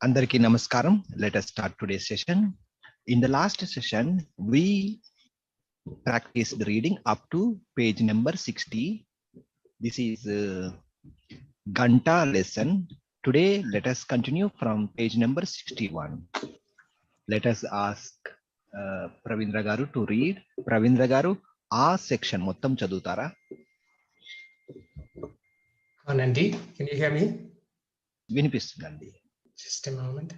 Andariki namaskaram. Let us start today's session. In the last session, we practiced the reading up to page number 60. This is Ganta lesson. Today, let us continue from page number 61. Let us ask Pravindra Garu to read. Pravindra Garu, ఆ section మొత్తం చదువుతారా? అవునండి, can you hear me? వినిపిస్తుందండి. Just a moment.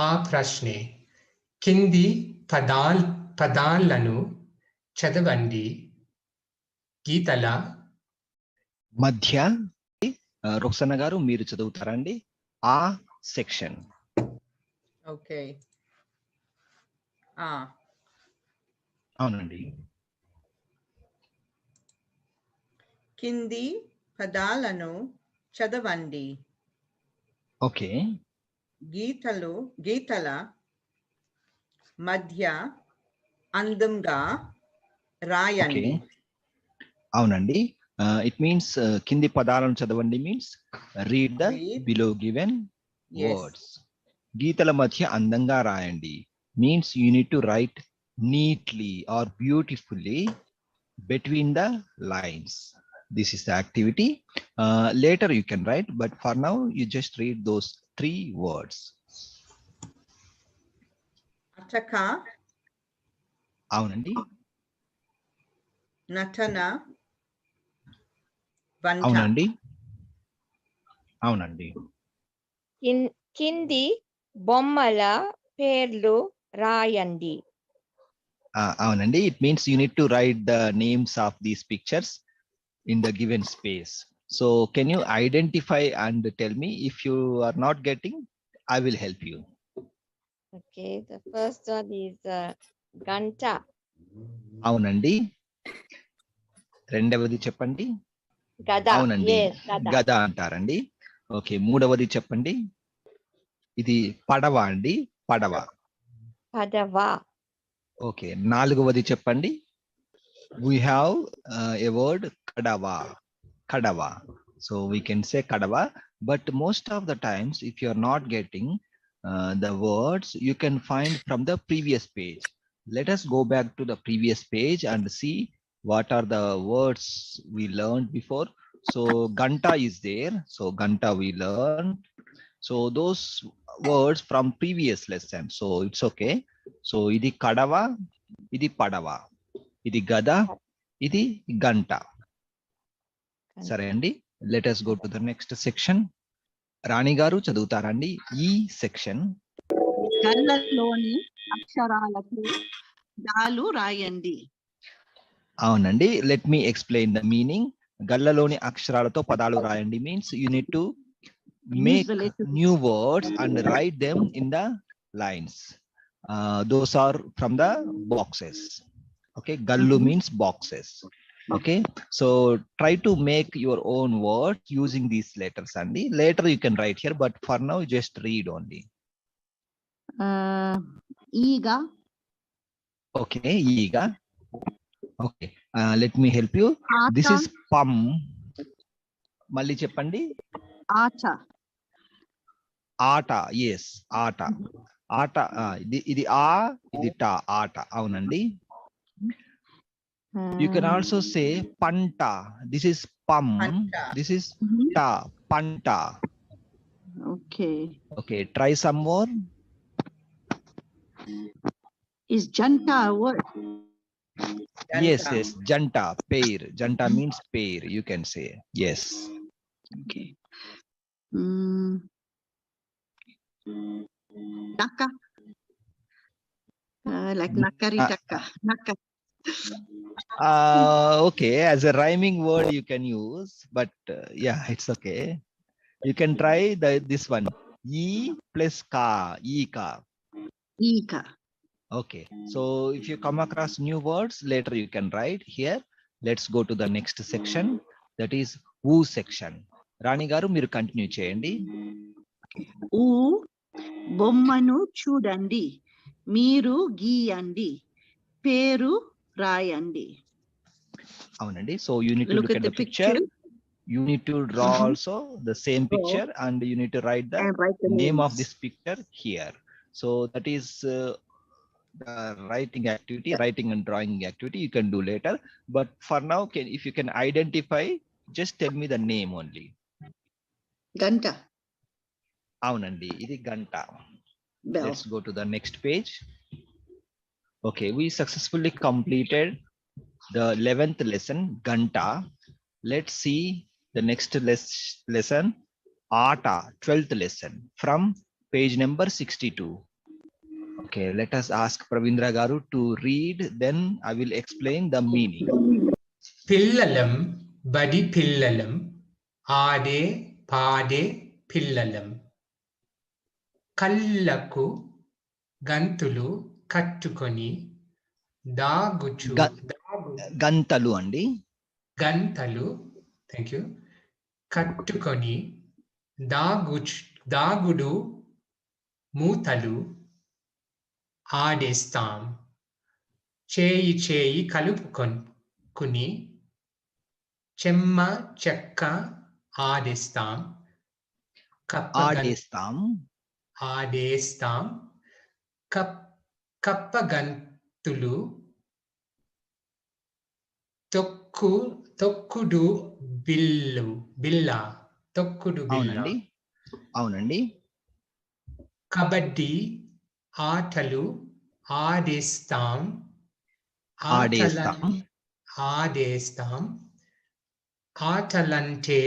ఆ ప్రశ్నే కింది పదాలను చదవండి. గీతల మధ్య రొక్సన్న గారు మీరు చదువుతారండి ఆ సెక్షన్. ఓకే. అవునండి. కింది పదాలను చదవండి. ఓకే. గీతల మధ్య అందంగా రాయండి. అవునండి. ఇట్ మీన్స్ కింది పదాలను చదవండి means read the below given words. గీతల మధ్య అందంగా రాయండి means you need to write neatly or beautifully between the lines. This is the activity. Later you can write, but for now you just read those 3 words. అటక, అవునండి. నటన, వంట. అవునండి. అవునండి. కింది బొమ్మల పేర్లు రాయండి. అవునండి. It means you need to write the names of these pictures in the given space. So can you identify and tell me? If you are not getting, I will help you. Okay, the first one is గంట. అవునండి. రెండవది చెప్పండి. గద. అవునండి, గద అంటారండి. Okay, మూడవది చెప్పండి. ఇది పడవ అండి, పడవ. పడవ. ఓకే, నాలుగవది చెప్పండి. We have a word kadava. Kadava. So we can say kadava, but most of the times if you are not getting the words, you can find from the previous page. Let us go back to the previous page and see what are the words we learned before. So ganta is there. So ganta we learned. So those words from previous lesson. So it's okay. So idi kadava, idi padava, ఇది గద, ఇది గంట. సరే అండి, let us go to the next section. Rani garu చదువుతారండి ఈ section. గల్లలోని అక్షరాలకు పదాలు రాయండి. అవునండి, let me explain the meaning. గల్లలోని అక్షరాలతో పదాలు రాయండి means you need to make new words and write them in the lines. Those are from the boxes. Okay, gallu means boxes. Okay, so try to make your own words using these letters, and later you can write here, but for now just read only. ఈగ. Okay, ఈగ. Okay, let me help you. This is pum. మళ్ళీ చెప్పండి. ఆట. ఆట. yes, ఆట. ఆట. ఇది ఆ, ఇది టా, ఆట. అవునండి. You can also say panta. This is pum. Panta. This is ta. Panta. Okay, try some more. Is janta a word? Yes, janta, pair. Janta means pair, you can say. Yes. Okay. Naka. Like nakari taka. Naka. Okay, as a rhyming word you can use, but yeah, it's okay. You can try this one. E plus ka, eka. Eka. Okay, so if you come across new words, later you can write here. Let's go to the next section, that is who section. Rani garu మీరు continue చేయండి. ఊ బొమ్మను చూడండి, మీరు గీయండి, పేరు రాయండి. అవునండి, so you need to look at the picture. you need to draw Mhm. also the same Draw. picture and you need to write the And write the name of names. this picture here. So that is the writing activity, writing and drawing activity you can do later. But for now, if you can identify, just tell me the name only. Ganta. Avunandi, idi ganta. Bell. Let's go to the next page. Okay, we successfully completed the 11th lesson, Ganta. Let's see the next lesson, Ata, 12th lesson from page number 62. Okay, let us ask Pravindra Garu to read, then I will explain the meaning. పిల్లలం బడి పిల్లలం ఆడే పాడే పిల్లలం కళ్ళకు గంతులు కట్టుకొని దాగుచు Ga- Gantalu andi. గంటలు థ్యాంక్ యూ కట్టుకొని దాగుడు మూతలు ఆడేస్తాం చేయి చేయి కలుపుకొని చెమ్మ చెక్క ఆడేస్తాం ఆడేస్తాం కప్పగంతులు తొక్కుడు బిల్ల అవునండి. కబడ్డీ ఆటలు ఆడేస్తాం ఆటలంటే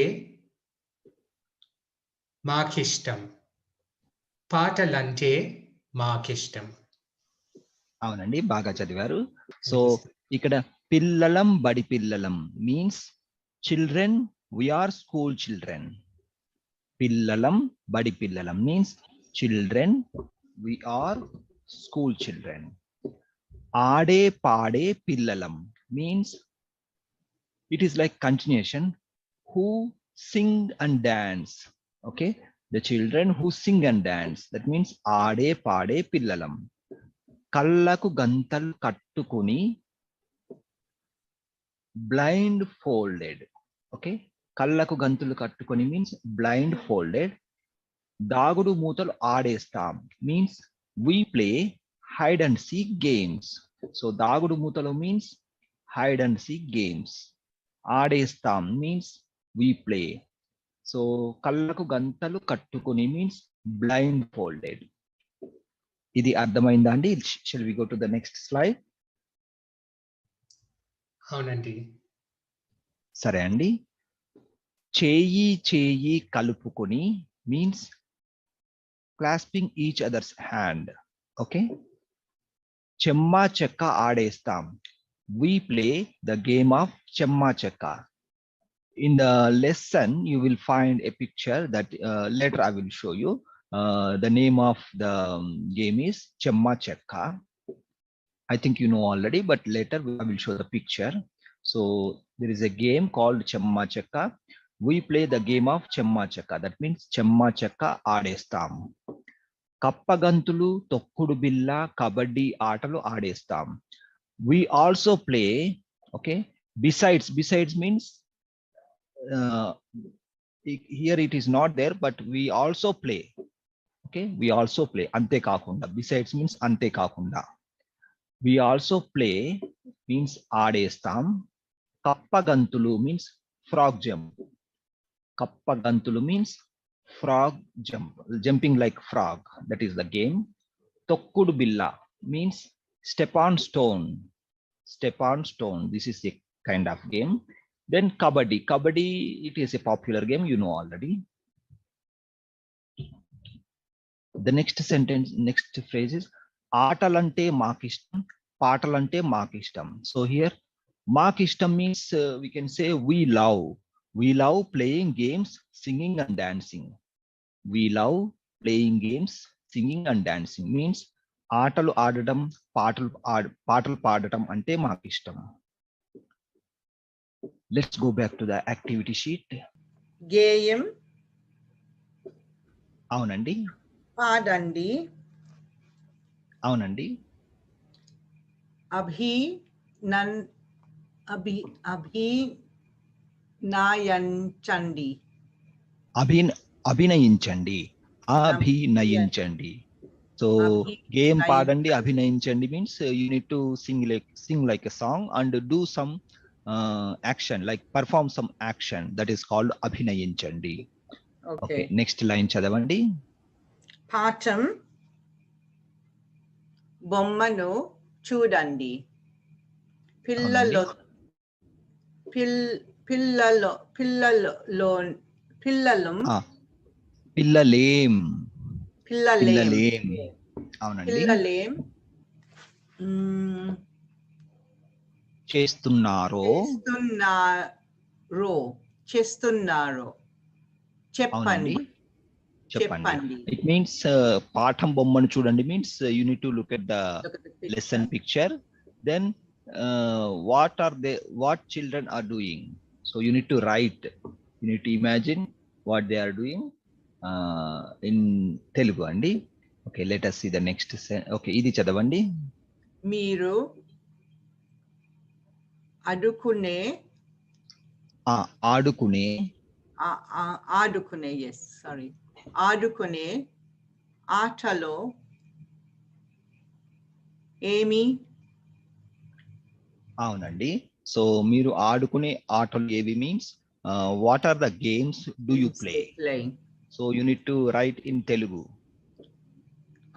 మాకిష్టం పాటలంటే మాకిష్టం. అవునండి, బాగా చదివారు. సో ఇక్కడ పిల్లలం బడి పిల్లలం means children, we are school children. Pillalam badi pillalam means children, we are school children. Aade paade pillalam means it is like continuation, who sing and dance. Okay, the children who sing and dance, that means aade paade pillalam. Kallaku gantalu kattukoni, blindfolded. Okay, కళ్ళకు గంతులు కట్టుకొని means blindfolded. దాగుడు మూతలు ఆడేస్తాం means we play hide and seek games. So దాగుడు మూతలు means hide and seek games. ఆడేస్తాం means we play. So కళ్ళకు గంతలు కట్టుకొని means blindfolded. ఇది అర్థమైందా అండి? Shall we go to the next slide? అవునండి. సరే అండి. చేయి చేయి కలుపుకొని means clasping each other's hand. Okay, చెమ్మా చెక్క ఆడేస్తాం, we play the game of చెమ్మా చెక్క. In the lesson you will find a picture that later I will show you. The name of the game is చెమ్మా చెక్క. I think you know already, but later I will show the picture. So there is a game called చెమ్మా చెక్క. We play the game of చెమ్మా చెక్క. That means చెమ్మా చెక్క ఆడేస్తాం. కప్పగంతులు, తొక్కుడు బిల్ల, కబడ్డీ ఆటలు ఆడేస్తాం. We also play, okay, besides means here it is not there, but we also play. Okay, we also play, ante kaakunda. Besides means ante kaakunda. We also play means ఆడేస్తాం. కప్పగంతులు means frog jump. Kappagantulu means frog jump, jumping like frog. That is the game. Tokkudu billa means step on stone. Step on stone. This is a kind of game. Then kabaddi. Kabaddi, it is a popular game, you know already. The next sentence, next phrase is Atalante makishtam, patalante makishtam. So here makishtam means we can say we love. We love playing games, singing and dancing. We love playing games, singing and dancing means ఆటలు ఆడటం, పాటలు పాడటం అంటే మాకు ఇష్టం. Let's go back to the activity sheet. గేయం అవునండి. పాడండి. అవునండి. నాయంచండి. అభినయించండి. అభినయించండి. సో game అభినయించండి. పాడండి, అభినయించండి means you need to sing like a song and do some action, like perform some action, that is called అభినయించండి. ఓకే. Okay, next line చదవండి. పాఠం బొమ్మను చూడండి. పిల్లలు పిల్లలు పిల్లలు పిల్లలు ఆ, పిల్లలేం. పిల్లలేం అవునండి. పిల్లలేం చేస్తున్నారో. చేస్తున్నారు. అవునండి, చెప్పండి. చెప్పండి. ఇట్ మీన్స్ పాఠం బొమ్మను చూడండి means you need to look at the lesson picture, then what children are doing, so you need to write, you need to imagine what they are doing in Telugu andi. Okay, let us see the next okay, ఇది చదవండి. మీరు ఆడుకునే ఆటలో ఏమి. అవునండి, so మీరు ఆడుకునే ఆటలు ఏవి means what are the games do you play, so you need to write in Telugu.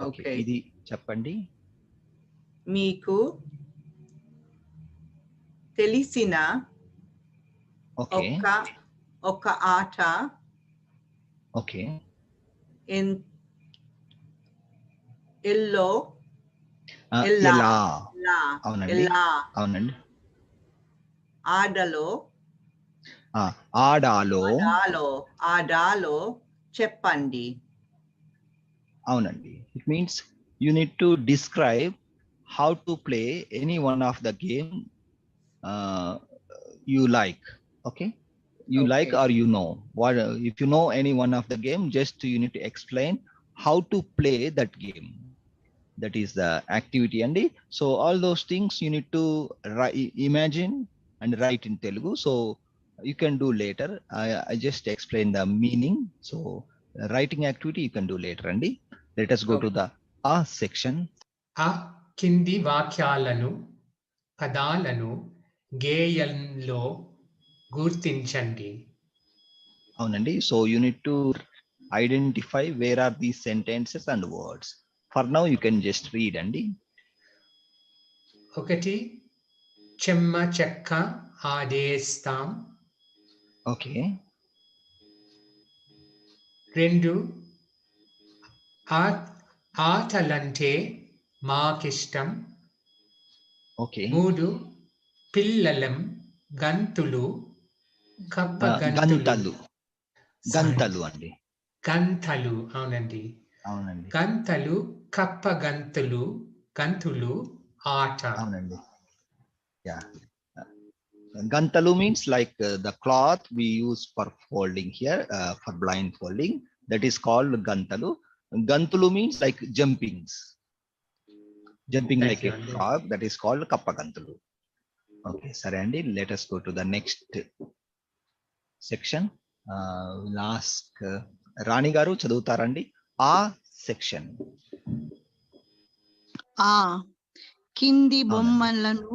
Okay, ఇది చెప్పండి. మీకు తెలిసిన ఒక ఆట ఓకే ఎలా. అవునండి, అవునండి. ఆడాలో చెప్పండి. అవునండి, it means you need to describe how to play any one of the game you like. Okay, you like or you know what, if you know any one of the game, just you need to explain how to play that game, that is the activity andi. So all those things you need to imagine and write in Telugu, so you can do later. I just explain the meaning, so writing activity you can do later andi. Let us go to the section. కింది వాక్యాలను పదాలను గేయంలో గుర్తించండి. అవునండి, so you need to identify where are these sentences and words. For now you can just read andi. 1 చెమ్మ చెక్క ఆడేస్తాం. Okay. 2 ఆటలంటే మాకిష్టం. Okay. 3 పిల్లలం గంతులు గంటలు అండి. గంటలు. అవునండి, గంటలు గంతులు ఆట. అవునండి, yeah. Gantalu means like the cloth we use for folding here, for blind folding, that is called gantalu. Gantulu means like jumping like a frog, that is called kappagantulu. Okay, sare andi, let us go to the next section. We'll ask Rani garu chaduvutarandi ఆ section. కింది బొమ్మలను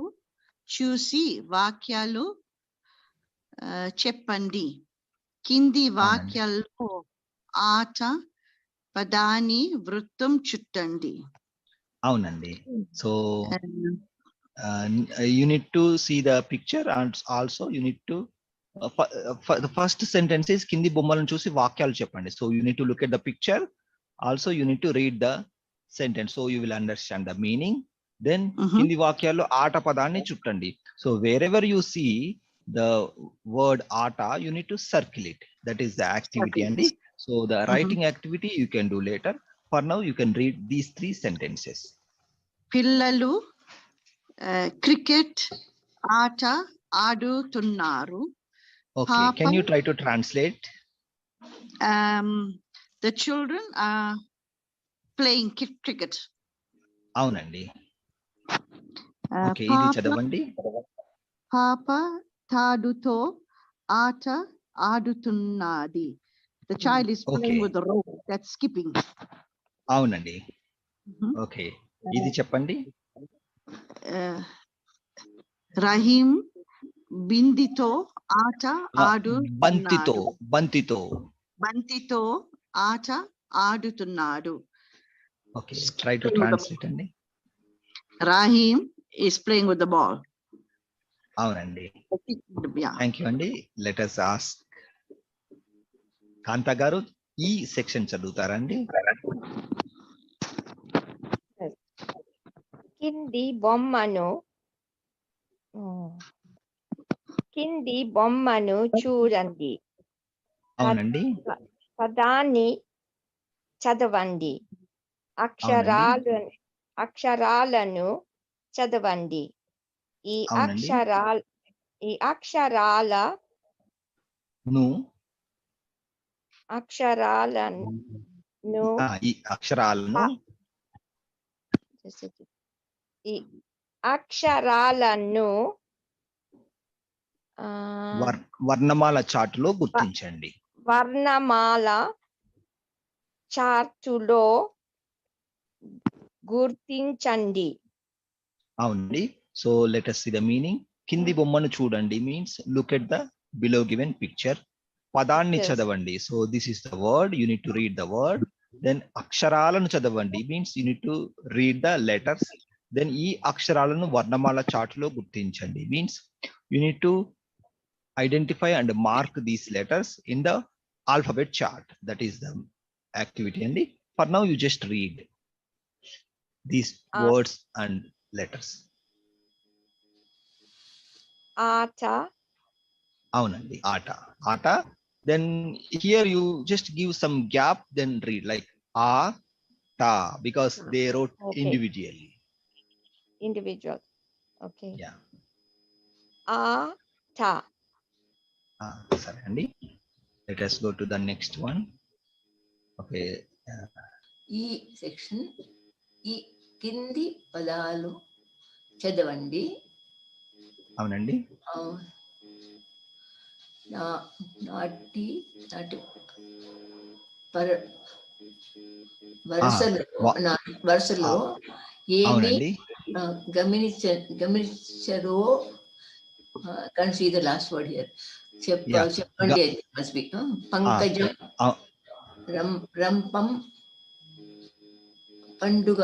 చూసి వాక్యాలు చెప్పండి. కింది వాక్యాల్లో ఆట పదాన్ని వృత్తం చుట్టండి. అవునండి, so you need to see the picture and also you need to the first sentence is కింది బొమ్మలను చూసి వాక్యాలు చెప్పండి. So you need to look at the picture, also you need to read the sentence, so you will understand the meaning. Then కింది వాక్యాల్లో ఆట పదాన్ని చుట్టండి. So wherever you see the word ఆట, you need to circle it, that is the activity andi. So the writing activity you can do later. For now you can read these 3 sentences. పిల్లలు cricket ఆట ఆడుతున్నారు. Okay, can you try to translate? The children are playing cricket. అవునండి. Okay, ఇది చదవండి. పాప తాడుతో ఆట ఆడుతున్నది. The child is playing Okay. with the rope. That's skipping. అవునండి. Mhm. ఓకే, ఇది చెప్పండి. రహీం బిందితో ఆట బంతితో ఆడుతున్నాడు. బంతితో. బంతితో ఆట ఆడుతున్నాడు. ఓకే, ట్రై టు ట్రాన్స్లేట్ అండి. Rahim is playing with the ball. అవునండి, Yeah. థ్యాంక్ యూ అండి. లెట్ us ask కాంతా గారు ఈ సెక్షన్ చదువుతారండి. కింది బొమ్మను కింది బొమ్మను చూడండి. అవునండి, పదాన్ని చదవండి. అక్షరాలను చదవండి. ఈ అవునండి. అక్షరాలను ఈ అక్షరాలను ఈ అక్షరాలను వర్ణమాల చార్టులో గుర్తించండి. వర్ణమాల చార్టులో గుర్తించండి. అవునండి. So let us see the meaning. కింది బొమ్మను చూడండి means look at the below given picture. పదాన్ని Yes. చదవండి. So this is the word, you need to read the word. Then అక్షరాలను చదవండి means you need to read the letters. Then ఈ అక్షరాలను వర్ణమాల చార్టులో గుర్తించండి means you need to identify and mark these letters in the alphabet chart. That is the activity అండి. For now you just read these words and letters. ఆట. అవునండి, ఆట. ఆట. Then here you just give some gap, then read like a ta because they wrote Okay. individually. Individual. Okay. Yeah. ఆట. Sorry అండి. Let us go to the next one. Okay. ఈ section ఈ కింది పదాలు చదవండి. అవునండి. నాటి వరుసలో ఏమి గమనించరో see the last word here. చెప్పండి. must be పంకజం, రంపం, పండగ,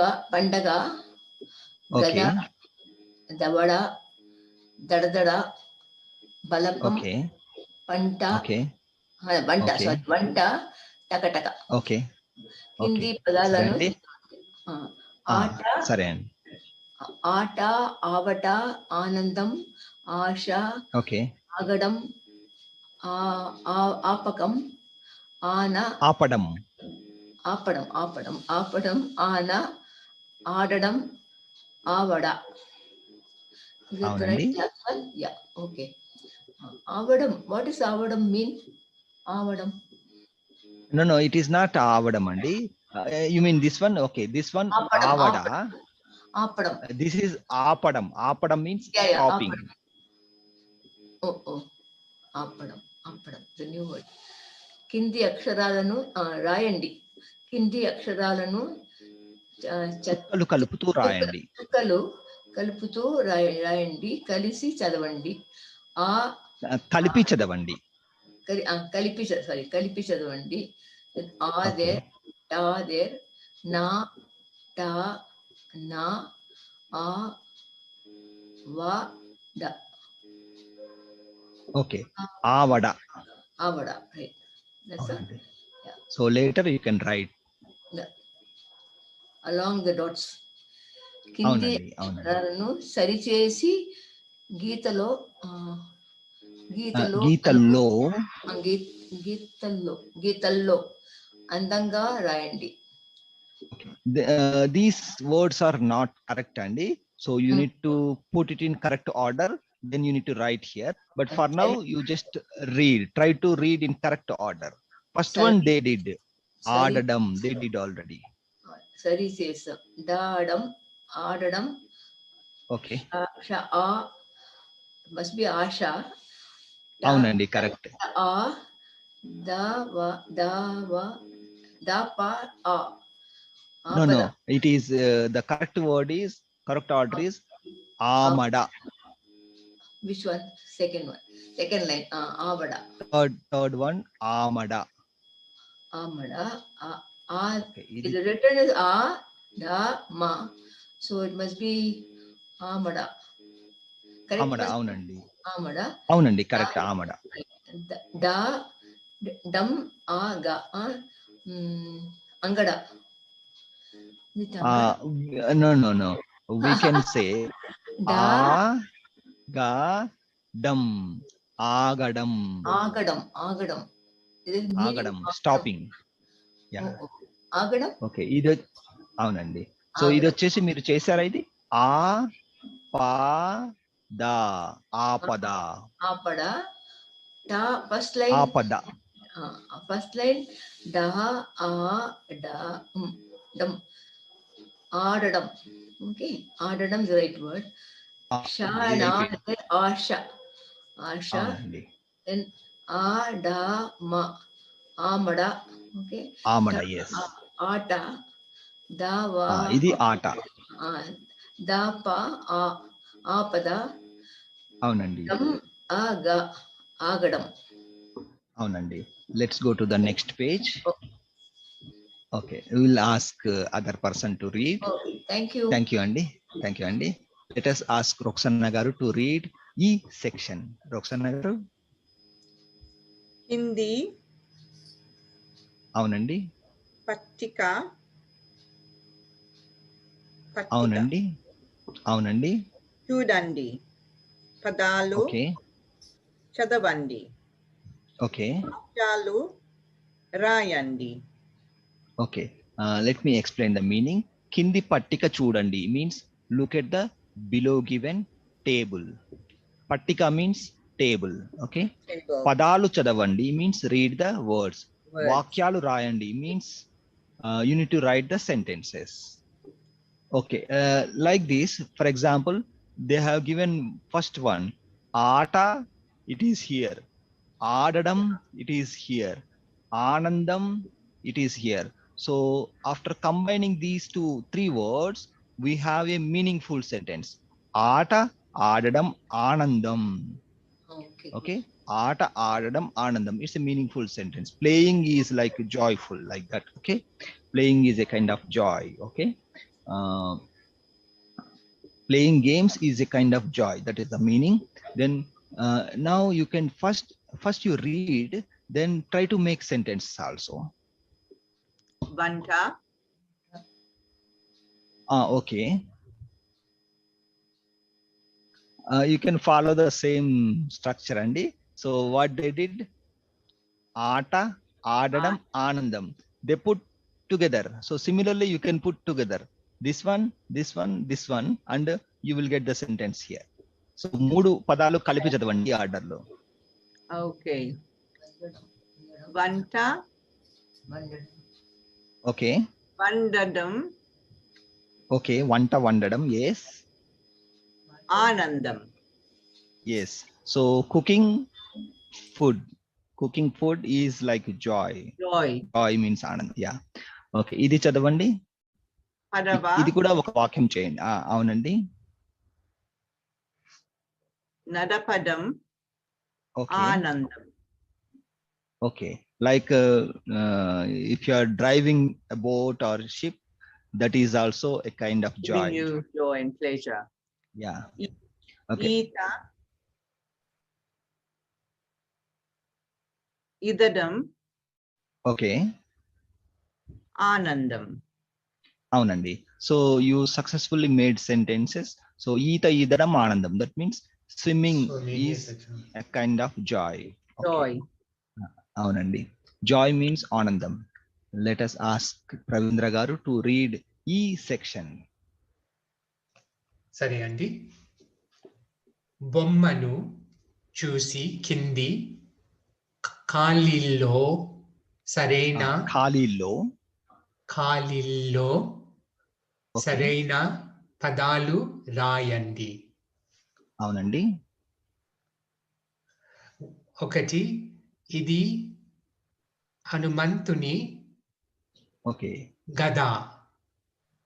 గద, దవడ, దడదడ, బలపం, పంట, వంట, టకటక. కింది పదాలను ఆట, ఆవట, ఆనందం, ఆశ, ఆగడం, ఆపకం, ఆపడం, ఆన, ఆడడం, ఆవడ. ఓకే. ఆవడం, వాట్ ఇస్ ఆవడం మీన్? ఆవడం. No, it is not ఆవడం అండి. You mean this one? Okay, this one ఆవడ. ఆపడం. This is ఆపడం. ఆపడం means stopping. ఆపడం. The new word. కింది అక్షరాలను రాయండి. కింది అక్షరాలను కలుపుతూ రాయండి. కలుపుతూ రాయండి. కలిసి చదవండి. కలిపి చదవండి. కలిపి చదవండి. ఆదేర్, టాదేర్, నా, టా, నా, ఆ, వా, డ. Okay, ఆవడ. Right. That's all. Yeah. So later you can write along the dots. కింది అక్షరాలను సరిచేసి గీతల్లో అందంగా రాయండి. These words are not correct అండి. So you need to put it in correct order. Then you need to write here. But for now, you just read. Try to read in correct order. First one they did. Adadam, they did already. Sari says daadam, adadam. Okay. Must be asha. అవునండి, correct. ఆ the వ the వ the ప ఆ No, ఆపద. no. It is the correct order is Amada. Which one? Second one. Second line. ఆవడ. Third one, Amada. ఆమడ. Okay, It is written as a da ma. So it must be ఆమడ. Correct? Amada, అవునండి. ఆమడ. అవునండి, correct, Amada. The డం ఆ గ అంగడ. No. We can say Agadam. Agadam. ఆగడం. It is Agadam. Stopping. Yeah. ఆగడం. Okay. ఇది అవునండి. సో ఇది వచ్చేసి మీరు చేశారా ఇది? ఆ పా దా. ఆపద. ఆపడ. First line. ఆపద. ఫస్ట్ లైన్ ద ఆ డ డం ఆడడం. ఓకే, ఆడడం ఇస్ రైట్ వర్డ్. ష అండ్ ఆశ. ఆశ. అవునండి. దెన్ ఆ డ మ ఆమడ. ఓకే, ఆమడ. yes. ఆట. ద వ ఇది ఆట. ద ప ఆపద. అవునండి. డం ఆగ ఆగడం. అవునండి. Let's go to the next page. Okay, we will ask other person to read. Thank you. Thank you అండి. Let us ask Roxana garu to read E section. Roxana garu. Hindi అవునండి. పట్టిక. అవునండి. చూడండి, పదాలు ఓకే. చదవండి, ఓకే. వాక్యాలు రాయండి. Okay, let me explain the meaning. Kindi pattika chudandi means look at the below given table. Pattika means table. Okay. Padalu chadavandi means read the words. Vakyalu rayandi means you need to write the sentences. Okay, like this, for example, they have given first one, Aata, it is here. Adadam, it is here. Anandam, it is here. So after combining these three words, we have a meaningful sentence. Aata, Adadam, Anandam. Okay. Aata, Adadam, Anandam. It's a meaningful sentence. Playing is like joyful, like that. Okay. Playing is a kind of joy. Okay. Playing games is a kind of joy. That is the meaning. Then now you can first you read, then try to make sentences also. వంట. Okay. You can follow the same structure, Andy. So what they did, Aata, Adadam, Anandam, they put together. So similarly, you can put together this one, and you will get the sentence here. So మూడు పదాలు కలిపి చదవండి order లో. Okay. వంట. Okay. వండడం. Okay. వంట వండడం. yes. ఆనందం. yes. So cooking food is like joy. Joy means ఆనందం. yeah. okay, ఇది చదవండి. పడవ. ఇది కూడా ఒక వాక్యం చేయండి. అవునండి. నడపడం. ఆనందం. Okay, like if you are driving a boat or ship, that is also a kind of joy. Giving you joy and pleasure. Yeah. Okay. ఈత. ఇదడం. Okay. ఆనందం. అవునండి. So you successfully made sentences. So ఈత ఈదడం ఆనందం. That means swimming is a kind of joy. Joy. అవునండి. Joy means ఆనందం. Let us ask Pravindra garu to read E section. సరే అండి. బొమ్మను చూసి కింది ఖాళీల్లో సరైన సరైన పదాలు రాయండి. అవునండి. ఒకటి ఇది హనుమంతుని ఓకే, గద.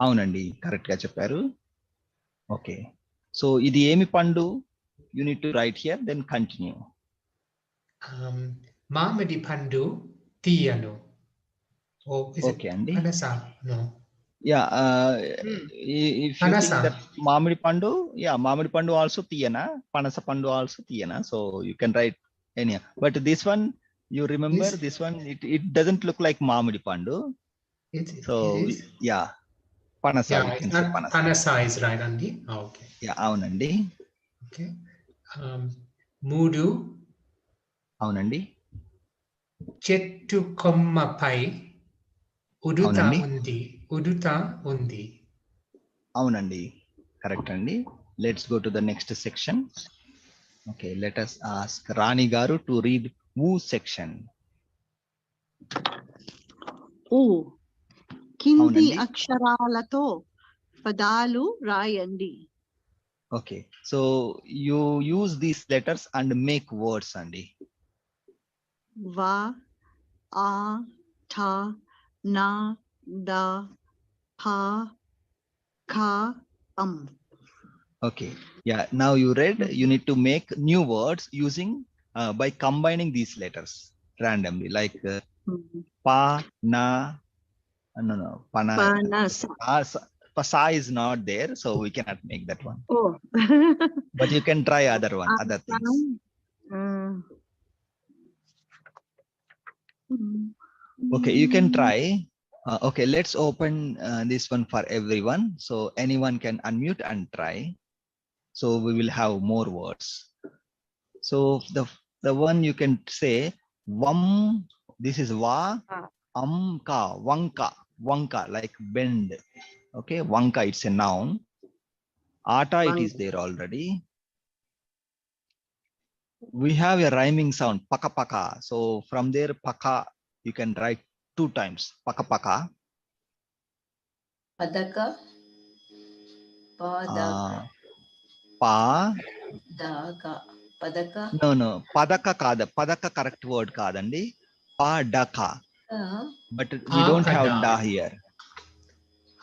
అవునండి, కరెక్ట్ గా చెప్పారు. ఓకే, సో ఇది ఏమి పండు? You need to write here, then continue. మామిడి పండు తీయను. Oh, is it ఓకే అండి. Panasa? No. Yeah, Hmm. if you Panasa. think that మామిడి పండు, yeah, మామిడి పండు also తీయనా, పనస పండు also తీయనా, so you can write any, but this one you remember, This- this one it doesn't look like మామిడి పండు, so It is. yeah, పనస, Yeah, we it's can say not పనస. Panasa is right, Andy. Oh, okay. Yeah, అవునండి, Okay. మూడు అవునండి, చెట్టు కొమ్మపై ఉడుత అవునండి. ఉంది. ఉడుత ఉంది. అవునండి, కరెక్ట్ అండి. Let's go to the next section. Okay, let us ask రాణి గారు టు రీడ్ ఊ సెక్షన్. ఊ కింది అవునండి. అక్షరాలతో పదాలు రాయండి. Okay, so you use these letters and make words అండి. వా, ఆ, ఠ, నా, ద, హ, ఖ, అం. Okay, yeah, now you read, you need to make new words using by combining these letters randomly, like pa, na, no, pana, పనస. sa is not there, so we cannot make that one, oh but you can try other things. Okay, you can try. Okay, let's open this one for everyone, so anyone can unmute and try, so we will have more words. So the one you can say vam, this is va, amka, vanka, like bend. Okay, vanka, it's a noun. Ata, it is there already. We have a rhyming sound, paka paka, so from there paka you can write 2 times, paka paka. పదక పదక Pa, దాక పదక no, padaka kada, padaka correct word kadandi, padaka, but we don't have Apada. da here.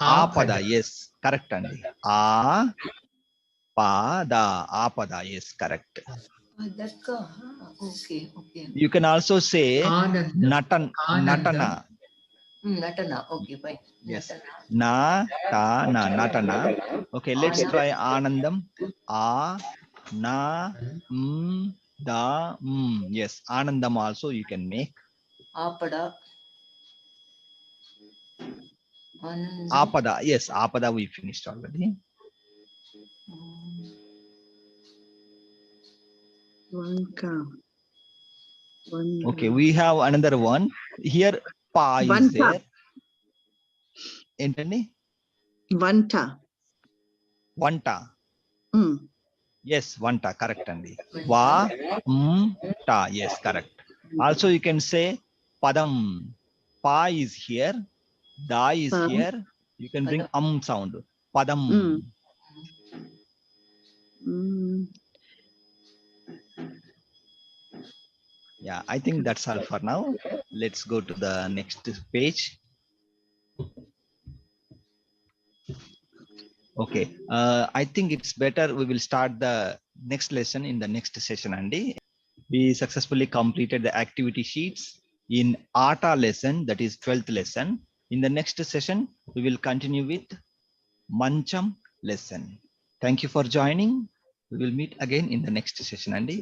ఆపద. Apada, yes, correct andi. A, pa, da, apada, yes, correct. పదక okay okay You can also say ఆనందం. ఆనందం. natana, నటన okay fine yes, నటన na, ta, na, natana. Okay, let's Ana. try anandam. A, na, da, yes, anandam also you can make. ఆపడ ఆనందం Apada, yes, apada we finished already. వంక. Okay, we have another one here. Pa is Vanta. there. Entandi? వంట. Vanta. Yes, vanta, correct andi. Vanta. Va, ta, yes, correct. Also you can say padam. Pa is here, da is Pa. here. You can bring sound. Padam. Yeah, I think that's all for now. Let's go to the next page. Okay, I think it's better we will start the next lesson in the next session, Andy. We successfully completed the activity sheets in Ata lesson, that is 12th lesson. In the next session, we will continue with Mancham lesson. Thank you for joining. We will meet again in the next session, Andy.